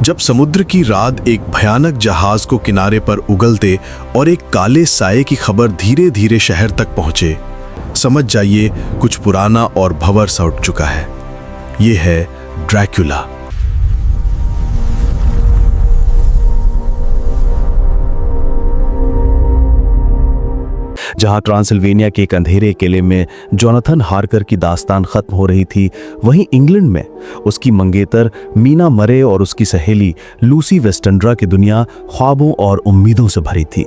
जब समुद्र की रात एक भयानक जहाज को किनारे पर उगलते और एक काले साये की खबर धीरे धीरे शहर तक पहुंचे, समझ जाइए कुछ पुराना और भंवर सा उठ चुका है। ये है ड्रैकुला। जहां ट्रांसिल्वेनिया के एक अंधेरे किले में जोनाथन हार्कर की दास्तान खत्म हो रही थी, वहीं इंग्लैंड में उसकी मंगेतर मीना मरे और उसकी सहेली लूसी वेस्टंड्रा की दुनिया ख्वाबों और उम्मीदों से भरी थी।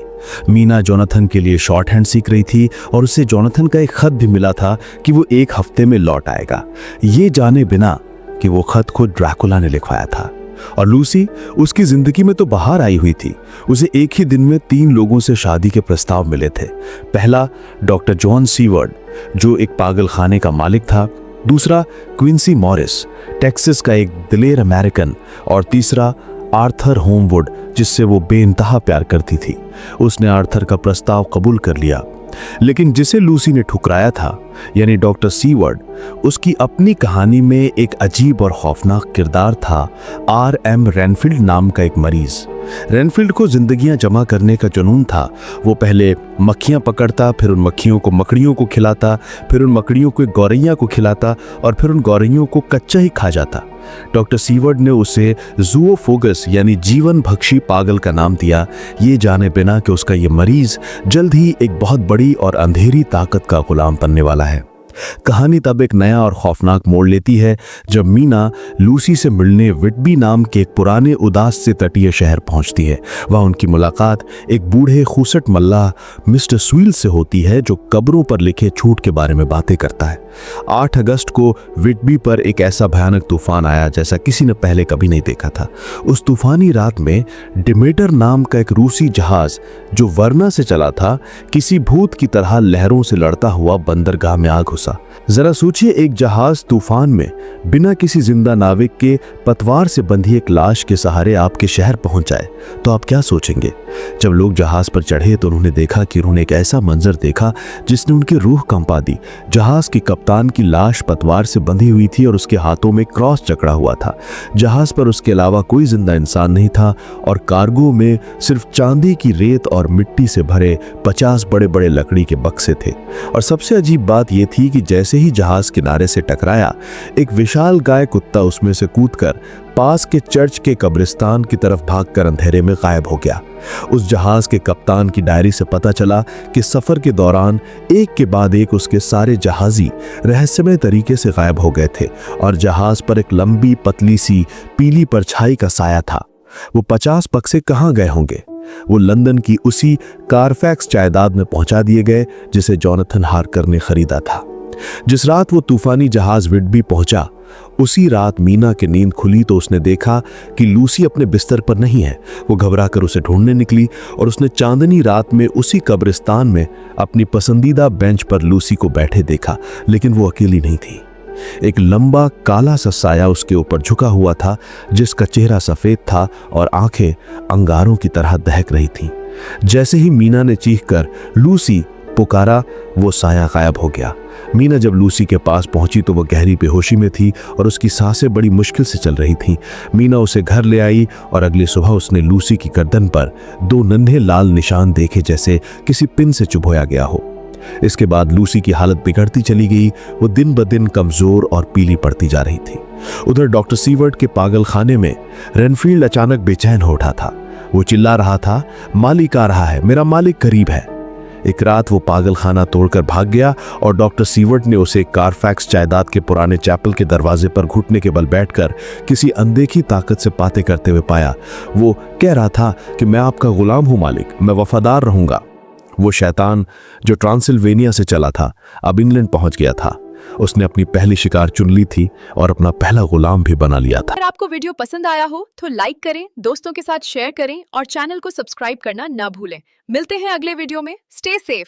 मीना जोनाथन के लिए शॉर्ट हैंड सीख रही थी और उसे जोनाथन का एक खत भी मिला था कि वो एक हफ्ते में लौट आएगा, ये जाने बिना कि वो खत खुद ड्रैकुला ने लिखवाया था। और लूसी उसकी जिंदगी में तो बाहर आई हुई थी। उसे एक ही दिन में 3 लोगों से शादी के प्रस्ताव मिले थे। पहला डॉक्टर जॉन सीवर्ड, जो एक पागल खाने का मालिक था। दूसरा क्विंसी मॉरिस, टेक्सास का एक दिलेर अमेरिकन। और तीसरा आर्थर होमवुड, जिससे वो बेइंतहा प्यार करती थी। उसने आर्थर का प्रस्ताव कबूल कर लिया, लेकिन जिसे लूसी ने ठुकराया था, यानी डॉक्टर सीवर्ड, उसकी अपनी कहानी में एक अजीब और खौफनाक किरदार था। R.M. रेनफील्ड नाम का एक मरीज। रेनफील्ड को जिंदगियां जमा करने का जुनून था। वो पहले मक्खियां पकड़ता, फिर उन मक्खियों को मकड़ियों को खिलाता, फिर उन मकड़ियों को गौरैया को खिलाता और फिर उन गौरैयों को कच्चा ही खा जाता। डॉक्टर सीवर्ड ने उसे ज़ूओफोगस यानी जीवन भक्षी पागल का नाम दिया, ये जाने बिना कि उसका ये मरीज जल्द ही एक बहुत बड़ी और अंधेरी ताकत का गुलाम बनने वाला है। कहानी तब एक नया और खौफनाक मोड़ लेती है जब मीना लूसी से मिलने विटबी नाम के एक पुराने उदास से तटीय शहर पहुंचती है। वहां उनकी मुलाकात एक बूढ़े खूसट मल्लाह मिस्टर स्वील से होती है, जो कब्रों पर लिखे झूठ के बारे में बातें करता है। 8 अगस्त को विटबी पर एक ऐसा भयानक तूफान आया जैसा किसी ने पहले कभी नहीं देखा था। उस तूफानी रात में डिमेटर नाम का एक रूसी जहाज, जो वर्ना से चला था, किसी भूत की तरह लहरों से लड़ता हुआ बंदरगाह में आ घुसा। जरा सोचिए, एक जहाज तूफान में बिना किसी जिंदा नाविक के पतवार से बंधी एक लाश के सहारे आपके शहर पहुंच जाए, तो आप क्या सोचेंगे? जब लोग जहाज पर चढ़े तो उन्होंने देखा कि उन्होंने एक ऐसा मंजर देखा जिसने उनकी रूह कंपा दी। जहाज के कप्तान की लाश पतवार से बंधी हुई थी और उसके हाथों में क्रॉस जकड़ा हुआ था। जहाज पर उसके अलावा कोई जिंदा इंसान नहीं था और कार्गो में सिर्फ चांदी की रेत और मिट्टी से भरे 50 बड़े बड़े लकड़ी के बक्से थे। और सबसे अजीब बात यह थी कि जैसे ही जहाज किनारे से टकराया, एक विशाल गाय कुत्ता उसमें से कूदकर पास के चर्च के कब्रिस्तान की तरफ भागकर अंधेरे में गायब हो गया। उस जहाज के कप्तान की डायरी से पता चला कि सफर के दौरान एक के बाद एक उसके सारे जहाजी रहस्यमय तरीके से गायब हो गए थे और जहाज पर एक लंबी पतली सी पीली परछाई का साया था। वो 50 बक्से कहाँ गए होंगे? वो लंदन की उसी कारफैक्स जायदाद में पहुंचा दिए गए जिसे जोनाथन हार्कर ने खरीदा था। जिस रात वो तूफानी जहाज विटबी पहुंचा, उसी रात मीना की नींद खुली तो उसने देखा कि लूसी अपने बिस्तर पर नहीं है। वो घबराकर उसे ढूंढने निकली और उसने चांदनी रात में उसी कब्रिस्तान में अपनी पसंदीदा बेंच पर लूसी को बैठे देखा, लेकिन वो अकेली नहीं थी। एक लंबा काला सा साया उसके ऊपर झुका हुआ था, जिसका चेहरा सफेद था और आंखें अंगारों की तरह दहक रही थीं। जैसे ही मीना ने चीखकर लूसी पुकारा, वो साया गायब हो गया। मीना जब लूसी के पास पहुंची तो वह गहरी बेहोशी में थी और उसकी सांसें बड़ी मुश्किल से चल रही थीं। मीना उसे घर ले आई और अगली सुबह उसने लूसी की गर्दन पर 2 नन्हे लाल निशान देखे, जैसे किसी पिन से चुभोया गया हो। इसके बाद लूसी की हालत बिगड़ती चली गई। वो दिन ब दिन कमजोर और पीली पड़ती जा रही थी। उधर डॉक्टर सीवर्ड के पागल खाने में रेनफील्ड अचानक बेचैन हो उठा था। वो चिल्ला रहा था, मालिक आ रहा है, मेरा मालिक करीब है। एक रात वो पागल खाना तोड़कर भाग गया और डॉक्टर सीवर्ड ने उसे कारफैक्स जायदाद के पुराने चैपल के दरवाजे पर घुटने के बल बैठकर किसी अनदेखी ताकत से बातें करते हुए पाया। वो कह रहा था कि मैं आपका गुलाम हूं मालिक, मैं वफादार रहूंगा। वो शैतान जो ट्रांसिल्वेनिया से चला था, अब इंग्लैंड पहुंच गया था। उसने अपनी पहली शिकार चुन ली थी और अपना पहला गुलाम भी बना लिया था। अगर आपको वीडियो पसंद आया हो तो लाइक करें, दोस्तों के साथ शेयर करें और चैनल को सब्सक्राइब करना ना भूलें। मिलते हैं अगले वीडियो में। Stay safe.